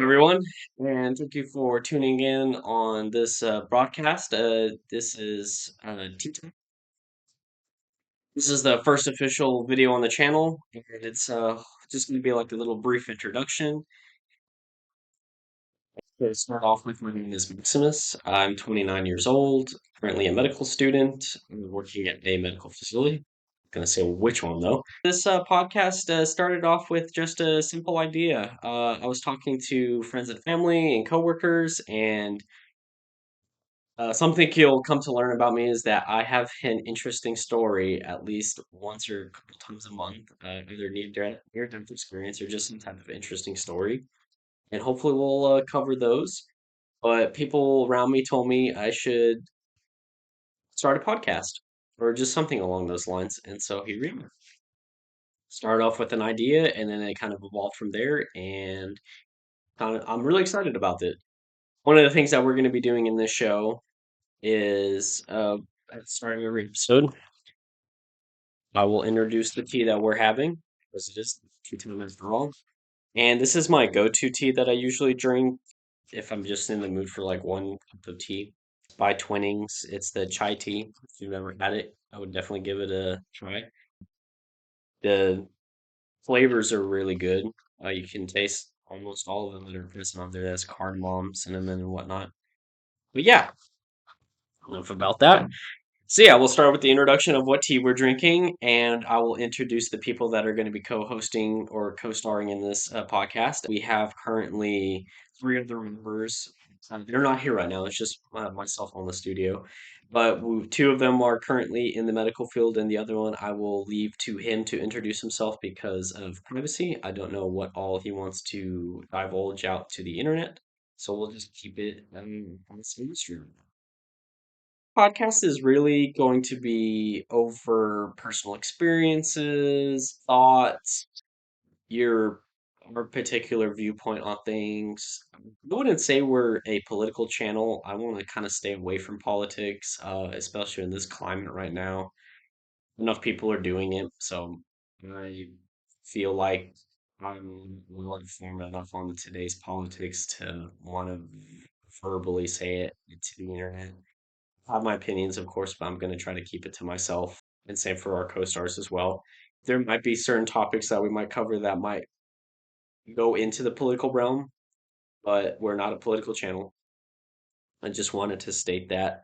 Everyone, and thank you for tuning in on this broadcast. This is the first official video on the channel, and it's just going to be like a little brief introduction. To start off with, my name is Maximus. I'm 29 years old, currently a medical student, working at a medical facility. Gonna say which one though. This podcast started off with just a simple idea. I was talking to friends and family and coworkers, and something you'll come to learn about me is that I have an interesting story at least once or a couple times a month, either near-death experience or just some type of interesting story. And hopefully we'll cover those. But people around me told me I should start a podcast or just something along those lines. And so here we are. Started off with an idea and then it kind of evolved from there. And I'm really excited about it. One of the things that we're going to be doing in this show is at the start of every episode, I will introduce the tea that we're having, because it is tea time after all. And this is my go-to tea that I usually drink if I'm just in the mood for like one cup of tea. By Twinings, it's the chai tea. If you've never had it, I would definitely give it a try. The flavors are really good. You can taste almost all of them that are present on there. That's cardamom, cinnamon, and whatnot. But yeah, enough about that. So yeah, we'll start with the introduction of what tea we're drinking, and I will introduce the people that are going to be co-hosting or co-starring in this podcast. We have currently three other members. They're not here right now. It's just myself on the studio, but two of them are currently in the medical field, and the other one I will leave to him to introduce himself because of privacy. I don't know what all he wants to divulge out to the internet, so we'll just keep it on the same stream. Podcast is really going to be over personal experiences, thoughts, your our particular viewpoint on things. I wouldn't say we're a political channel. I want to kind of stay away from politics, especially in this climate right now. Enough people are doing it, so I feel like I'm well informed enough on today's politics to want to verbally say it to the internet. I have my opinions, of course, but I'm going to try to keep it to myself. And same for our co-stars as well. There might be certain topics that we might cover that might go into the political realm, but we're not a political channel. I just wanted to state that.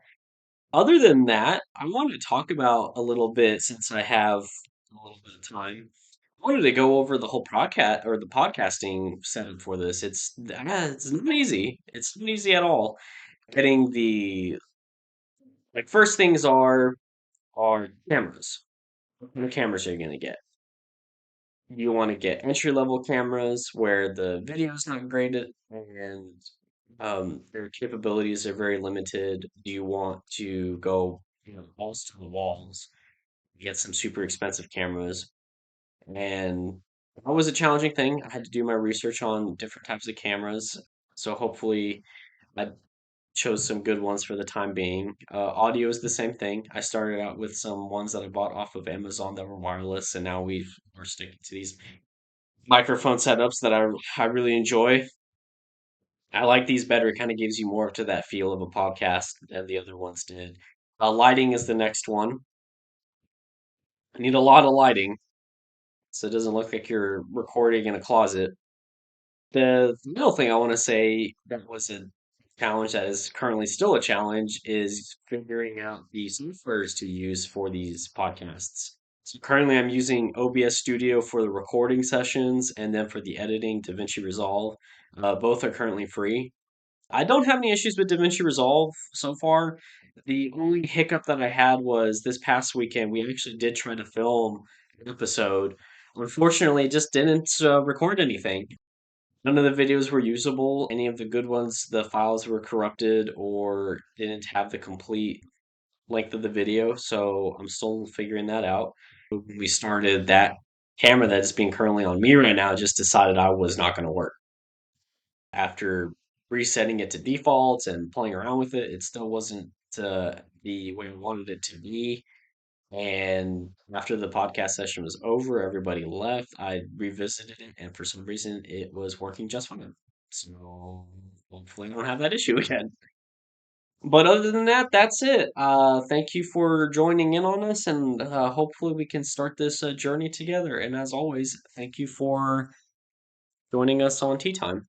Other than that, I wanted to talk about a little bit since I have a little bit of time. I wanted to go over the whole podcast or the podcasting setup for this. It's not easy. It's not easy at all. Getting the like first things are cameras. What kind of cameras are you gonna get? You want to get entry level cameras where the video is not graded and their capabilities are very limited. Do you want to go, balls to the walls, get some super expensive cameras? And that was a challenging thing. I had to do my research on different types of cameras. So hopefully I chose some good ones for the time being. Audio is the same thing. I started out with some ones that I bought off of Amazon that were wireless, and now we're sticking to these microphone setups that I really enjoy. I like these better. It kind of gives you more to that feel of a podcast than the other ones did. Lighting is the next one. I need a lot of lighting so it doesn't look like you're recording in a closet. The middle thing I want to say that was a challenge that is currently still a challenge is figuring out the softwares to use for these podcasts. So currently I'm using OBS Studio for the recording sessions and then for the editing, DaVinci Resolve. Both are currently free. I don't have any issues with DaVinci Resolve so far. The only hiccup that I had was this past weekend. We actually did try to film an episode. Unfortunately, it just didn't record anything. None of the videos were usable. Any of the good ones, the files were corrupted or didn't have the complete length of the video. So I'm still figuring that out. When we started, that camera that is being currently on me right now just decided I was not going to work. After resetting it to defaults and playing around with it, it still wasn't the way I wanted it to be. And after the podcast session was over, everybody left. I revisited it, and for some reason, it was working just fine. So hopefully I don't have that issue again. But other than that, that's it. Thank you for joining in on us, and hopefully we can start this journey together. And as always, thank you for joining us on Tea Time.